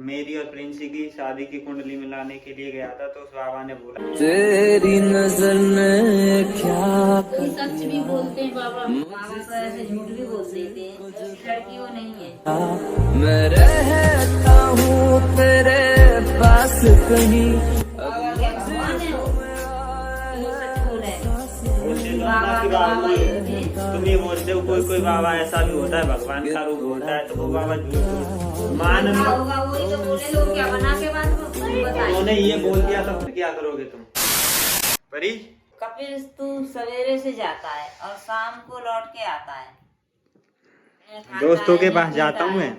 मेरी और प्रिंसी की शादी की कुंडली मिलाने के लिए गया था, तो उस बाबा ने बोला तेरी नजर में क्या कोई सच भी बोलते हैं बाबा। बाबा तो ऐसे झूठ भी बोल देते हैं, ऐसी लड़की वो नहीं है। मैं रहता हूँ तेरे पास कहीं। बाबा क्या भगवान है वो सच बोल रहे हैं। उससे तो बाबा अल्लाह की तो बात बाबा हुई ही है। होते हैं। तुम ये बोलते हो कोई कोई बाबा ऐसा भी होता है, भगवान का रूप होता है, तो वो बाबा झूठ मान लो। हाँ, होगा वही तो बोले लोग, क्या बना के बात बताए। उन्होंने ये बोल दिया तो फिर क्या करोगे तुम? परी कपिल तू सवेरे से जाता है और शाम को लौट के आता है। खाता दोस्तों है, के नहीं पास पीता जाता हूँ है। मैं,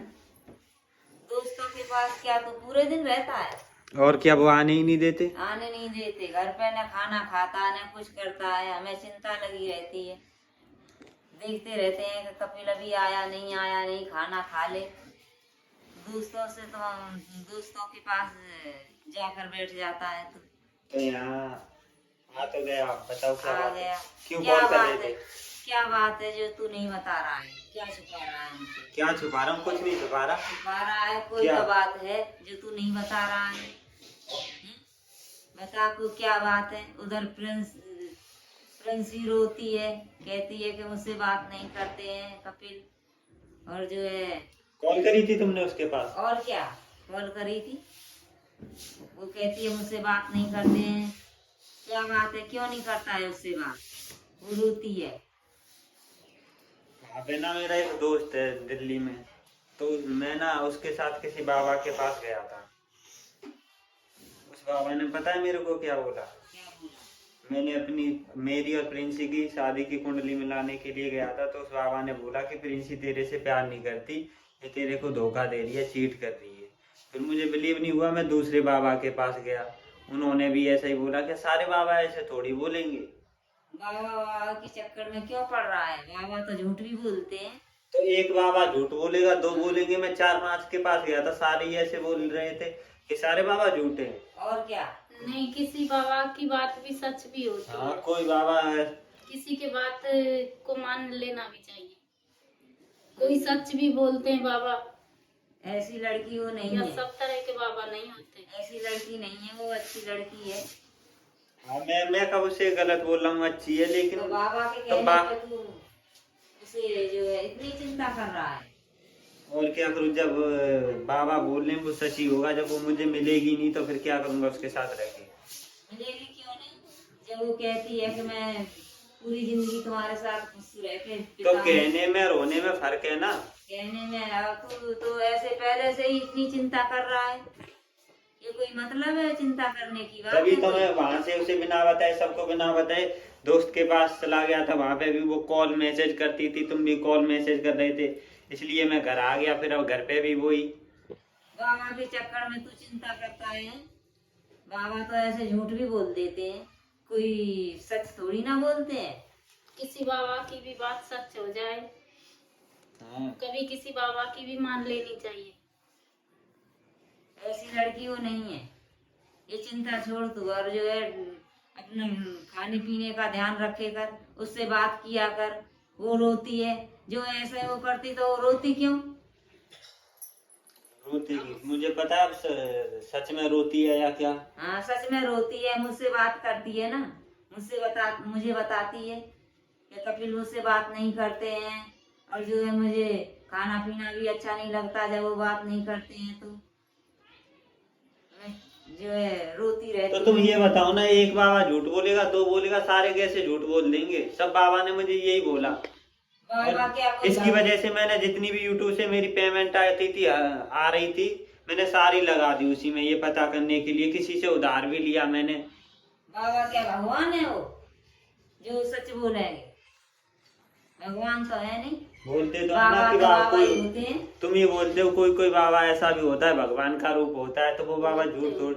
दोस्तों के पास क्या तू पूरे दिन रहता है? और क्या वो आने ही नहीं देते? आने नहीं देते, घर पे न खाना खाता न कुछ करता है, हमें चिंता लगी रहती है। देखते रहते हैं कि कपिल अभी आया नहीं, खाना खा ले। दोस्तों से तो दोस्तों के पास जाकर बैठ जाता है। तो यहाँ आ तो गया, बताओ क्या आ बात है? गया। क्यों क्या कॉल कर रहे बात है? थे? क्या बात है जो तू नहीं बता रहा है? क्या छुपा रहा है हमसे? क्या छुपा रहा हूँ? कुछ नहीं छुपा रहा। छुपा रहा है, कोई क्या? तो बात है जो तू नहीं बता रहा है। बता को क्या बात है? उधर प्रिंसी रोती है, कहती है कि मुझसे बात नहीं करते हैं कपिल, और जो है कॉल करी थी तुमने उसके पास? और क्या कॉल करी थी, वो कहती है मुझसे बात नहीं करते हैं। क्या बात है, क्यों नहीं करता है उससे बात? वो रोती है। वहाँ पे ना मेरा एक दोस्त है दिल्ली में, तो मैं ना उसके साथ किसी बाबा के पास गया था। उस बाबा ने पता है मेरे को क्या बोला? क्या बोला? मैंने मेरी और प्रिंसी की शादी की कुंडली मिलाने के लिए गया था, तो उस बाबा ने बोला कि प्रिंसी तेरे से प्यार नहीं करती, ये तेरे को धोखा दे रही है, चीट कर रही है। फिर मुझे बिलीव नहीं हुआ, मैं दूसरे बाबा के पास गया, उन्होंने भी ऐसा ही बोला कि सारे बाबा ऐसे थोड़ी बोलेंगे। बाबा के चक्कर में क्यों पड़ रहा है? बाबा तो झूठ भी बोलते हैं। तो एक बाबा झूठ बोलेगा, दो बोलेंगे? मैं 4-5 के पास गया था, सारे ही ऐसे बोल रहे थे कि सारे बाबा झूठे हैं। और क्या? नहीं, किसी बाबा की बात भी सच भी होती हाँ, है। कोई बाबा है। किसी के बात को मान लेना भी चाहिए। कोई सच भी बोलते हैं बाबा, ऐसी लड़की वो नहीं या है। सब तरह के बाबा नहीं होते। ऐसी लड़की नहीं है वो, अच्छी लड़की है। हाँ, मैं कब उसे गलत बोल रहा हूँ? अच्छी है, लेकिन तो बाबा के तो कहने पे तू उसे जो है इतनी चिंता कर रहा है। और क्या करूँ? जब बाबा बोल रहे हैं वो सच ही होगा, जब वो मुझे मिलेगी नहीं तो फिर क्या करूँगा उसके साथ रह के? मिलेगी क्यों नहीं? जब वो कहती है कि मैं पूरी जिंदगी तुम्हारे साथ खुश रह के तो बिताऊंगी। कहने में रोने में फर्क है ना। कहने में अब तू तो ऐसे पहले से ही इतनी चिंता कर रहा है, ये कोई मतलब है चिंता करने की बात? तभी है तो कोई? मैं वहां से उसे बिना बताए, सबको बिना बताए दोस्त के पास चला गया था। वहां पे भी वो कॉल मैसेज करती थी, तुम भी कॉल मैसेज कर रहे थे, इसलिए मैं घर आ गया। फिर अब घर पे भी वही बाबा के चक्कर में तू चिंता करता है। बाबा तो ऐसे झूठ भी बोल देते हैं, कोई सच थोड़ी ना बोलते हैं। किसी बाबा की भी बात सच हो जाए, कभी किसी बाबा की भी मान लेनी चाहिए। ऐसी लड़की वो नहीं है। ये चिंता छोड़ तू, और जो है अपना खाने पीने का ध्यान रखे कर, उससे बात किया कर। वो रोती है, जो ऐसे वो करती तो वो रोती क्यों? रोती की मुझे पता है, अब सच में रोती है या क्या? हाँ, सच में रोती है, मुझसे बात करती है ना, मुझे बताती है कि कपिल मुझसे बात नहीं करते हैं, और जो है मुझे खाना पीना भी अच्छा नहीं लगता जब वो बात नहीं करते हैं। तो मैं जो है रोती रहती तो तुम है। ये बताओ ना, एक बाबा झूठ बोलेगा, दो बोलेगा, सारे कैसे झूठ बोल देंगे? सब बाबा ने मुझे यही बोला। बाबा क्या बोला? इसकी वजह से मैंने जितनी भी यूट्यूब से मेरी पेमेंट आती थी आ रही थी, मैंने सारी लगा दी उसी में, ये पता करने के लिए। किसी से उधार भी लिया मैंने। बाबा क्या भगवान है वो जो सच बोलेंगे? भगवान तो है नहीं। बोलते तो बाबा ना कि तो बाबा बाबा ही कोई, होते हैं। तुम ये बोलते हो कोई कोई बाबा ऐसा भी होता है, भगवान का रूप होता है, तो वो बाबा झूठ थोड़।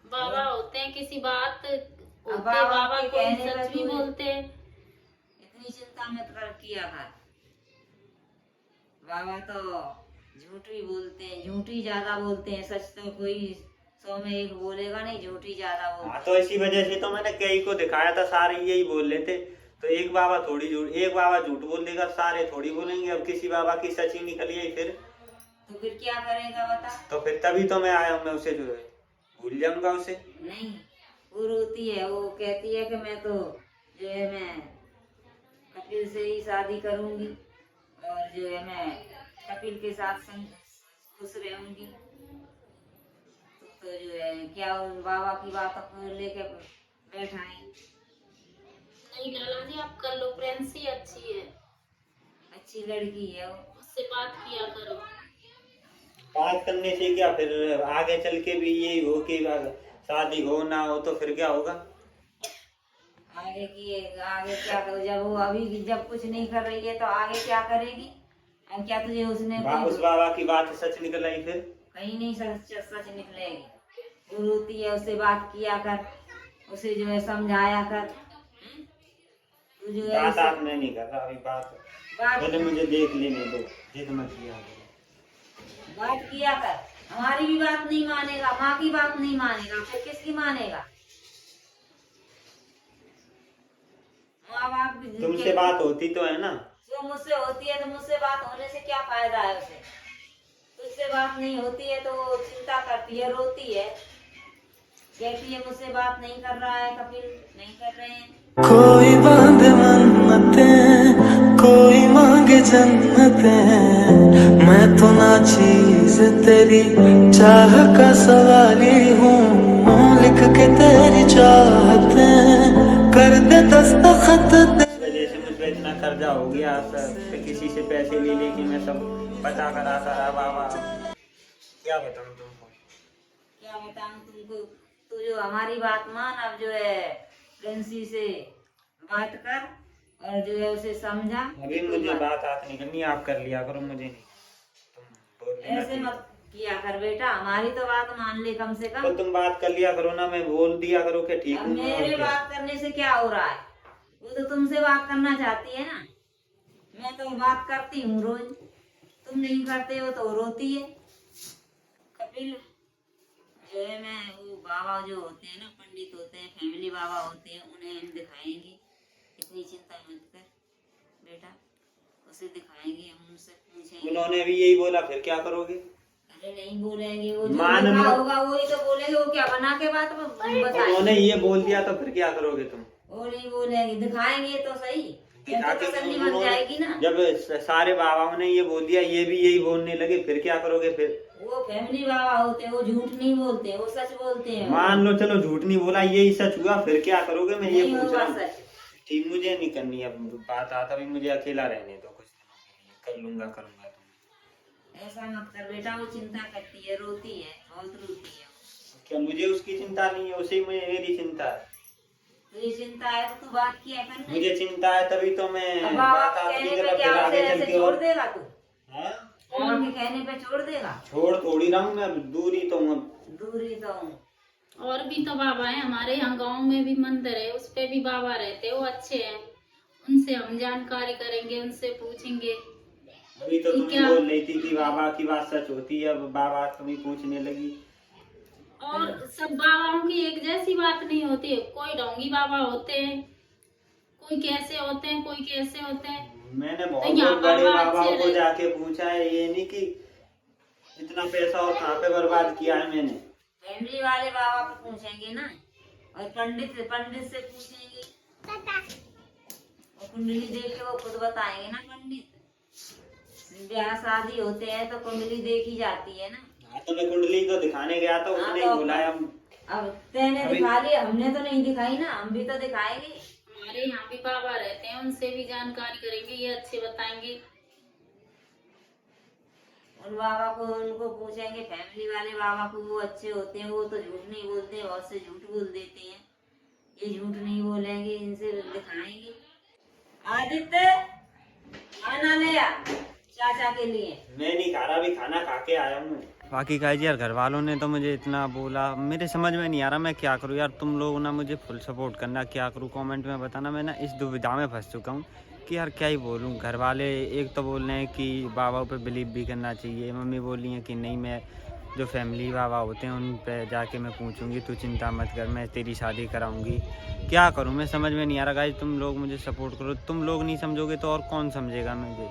बाबा होते हैं, किसी बात होते बाबा बाबा के कोई कहने पे सच भी तू बोलते हैं। इतनी चिंता मत कर किया कर। बाबा तो झूठ भी बोलते हैं, झूठ ही ज्यादा बोलते हैं, सच तो कोई 100 में 1 बोलेगा नहीं, झूठ ही ज्यादा बोलते हाँ, तो इसी वजह से तो मैंने कई को दिखाया था, सारे यही बोल रहे थे। तो एक बाबा थोड़ी झूठ, एक बाबा झूठ बोल देगा, सारे थोड़ी बोलेंगे। अब किसी बाबा की सच ही निकली है फिर, तो फिर क्या करेगा बता। तो फिर तभी तो मैं आया हूँ, मैं उसे जो है भूल जाऊंगा उसे। नहीं, वो रोती है, वो कहती है कि मैं तो जो है मैं कपिल से ही शादी करूंगी और जो है मैं कपिल के साथ खुश रहूंगी। तो जो है क्या उन बाबा की बात को लेके बैठाएं। नहीं लाला जी, आप कर लो, प्रिंसी अच्छी है, अच्छी लड़की है वो। उससे बात किया करो। बात करने से क्या, फिर आगे चल के भी यही हो कि शादी हो ना हो तो फिर क्या होगा। आगे क्या करो, जब वो अभी जब कुछ नहीं कर रही है तो आगे क्या करेगी। अब क्या तुझे उसने उस बाबा की बात सच निकल आई, फिर कहीं नहीं सच निकलेगी। वो रोती है, उससे बात किया कर, उसे जो है समझाया कर। तू जो है बात मैं नहीं कर रहा अभी, बात पहले मुझे देख लेने दो, जिद मत किया करो। बात किया कर। हमारी भी बात नहीं मानेगा, माँ की बात नहीं मानेगा, फिर किसकी मानेगा। माँ बाप तुमसे बात होती तो है ना। जो मुझसे होती है तो मुझसे बात होने से क्या फायदा है उसे। तुझसे बात नहीं होती है तो वो चिंता करती है, रोती है, कहती है मुझसे बात नहीं कर रहा है कपिल, नहीं कर रहे हैं। कोई बांधे मन्नतें, कोई मांगे जन्नतें, मैं तो ना चीज तेरी चाह का सवाली हूँ, लिख के तेरी चाहतें कर दे दस्तखत। वजह से मुझ पे इतना कर्जा हो गया, किसी से पैसे ले लेके मैं सब पता करा बाबा, क्या बताऊं तुमको, क्या बताऊं तुमको। तू जो हमारी बात मान, अब जो है प्रिंसी से बात कर और जो है उसे समझा। अभी मुझे बात नहीं करनी, आप कर लिया करो, मुझे नहीं। तुम बोल देना ऐसे मत किया कर बेटा, हमारी तो बात मान ले कम से कम। तो तुम बात कर लिया करो ना, मैं बोल दिया करो कि ठीक अब हूँ। मेरे बात करने से क्या हो रहा है, वो तो तुमसे बात करना चाहती है ना। मैं तो बात करती हूँ रोज, तुम नहीं करते हो तो रोती है। कपिल जो है मैं वो बाबा जो होते हैं ना, पंडित होते हैं, फैमिली बाबा होते हैं, उन्हें हम दिखाएंगे। इतनी चिंता मत कर बेटा, उसे दिखाएंगे, हम उनसे पूछेंगे। उन्होंने भी यही बोला, फिर क्या करोगे। अरे नहीं बोलेंगे, वो जो मान लिखा लो। होगा वही तो बोलेंगे। वो क्या बना के बात बताएंगे। उन्होंने ये बोल दिया तो फिर क्या करोगे तुम। वो नहीं बोलेंगे, दिखाएंगे तो सही, दिखा के तसल्ली बन जाएगी ना। जब सारे बाबाओं ने ये बोल दिया, ये भी यही बोलने लगे, फिर क्या करोगे। फिर वो फैमिली बाबा होते हैं, वो झूठ नहीं बोलते, वो सच बोलते हैं। मान लो चलो झूठ नहीं बोला, यही सच हुआ, फिर क्या करोगे, मैं ये नहीं पूछ होगा रहा हूँ। सच। ठीक, मुझे नहीं करनी अब बात, आता भी मुझे अकेला रहने दो कुछ दिनों के लिए, कर लूंगा करूंगा। तुम ऐसा मत कर बेटा, वो चिंता करती है, रोती है, बहुत रोती है। क्या मुझे उसकी चिंता नहीं है, उसी में मेरी चिंता है। तुझे चिंता है तो तू बात किया कर ना। मुझे चिंता है तभी तो मैं अब बाबा बात के आपकी कहने तरफ पे क्या फिर उसे आगे चल ऐसे के छोड़ और देगा तू। हाँ? बाबा के कहने पे छोड़ देगा। छोड़ थोड़ी रहा हूँ मैं, अब दूरी तो हूँ अब। दूरी तो हूँ। और भी तो बाबा है हमारे यहाँ, गांव में भी मंदिर है, उस पे भी बाबा रहते हैं, वो अच्छे हैं, उनसे हम जानकारी करेंगे, उनसे पूछेंगे। अभी तो तुम क्या? बोल रही थी कि बाबा की बात सच होती है, अब बाबा कभी पूछने लगी। और सब बाबाओं की एक जैसी बात नहीं होती है, कोई ढोंगी बाबा होते हैं, कोई कैसे होते हैं, कोई कैसे होते हैं। मैंने तो बहुत यहाँ बड़े बाबा बाबाओं अच्छे को रहे। जाके पूछा है, ये नहीं कि इतना पैसा और कहाँ पे बर्बाद किया है मैंने। फैमिली वाले बाबा को पूछेंगे ना, और पंडित से पूछेंगे, और कुंडली देख के वो खुद बताएंगे ना। पंडित ब्याह शादी होते हैं तो कुंडली देखी जाती है ना। हाँ, तो मैं कुंडली को दिखाने गया तो उसने ही बोला है। अब तेने दिखा लिया, हमने तो नहीं दिखाई ना, हम भी तो दिखाएंगे। हमारे यहाँ भी बाबा रहते हैं, उनसे भी जानकारी करेंगे, ये अच्छे बताएंगे। उन बाबा को उनको पूछेंगे, फैमिली वाले बाबा को, वो अच्छे होते हैं, वो तो झूठ नहीं बोलते, बहुत से झूठ बोल देते हैं, ये झूठ नहीं बोलेंगे, इनसे दिखाएंगे। आदित्य खाना ले आ चाचा के लिए। मैं नहीं खा रहा, अभी खाना खा के आया हूँ। बाकी का यार घर वालों ने तो मुझे इतना बोला, मेरे समझ में नहीं आ रहा मैं क्या करूँ यार। तुम लोग ना मुझे फुल सपोर्ट करना, क्या करूँ कमेंट में बताना। मैं ना इस दुविधा में फंस चुका हूँ कि यार क्या ही बोलूँ। घर वाले एक तो बोल रहे हैं कि बाबा पे बिलीव भी करना चाहिए, मम्मी बोल रही हैं कि नहीं, मैं जो फैमिली बाबा होते हैं उन पे जाके मैं पूछूंगी, तू चिंता मत कर, मैं तेरी शादी कराऊंगी। क्या करूँ मैं समझ में नहीं आ रहा गाइस। तुम लोग मुझे सपोर्ट करो, तुम लोग नहीं समझोगे तो और कौन समझेगा मुझे।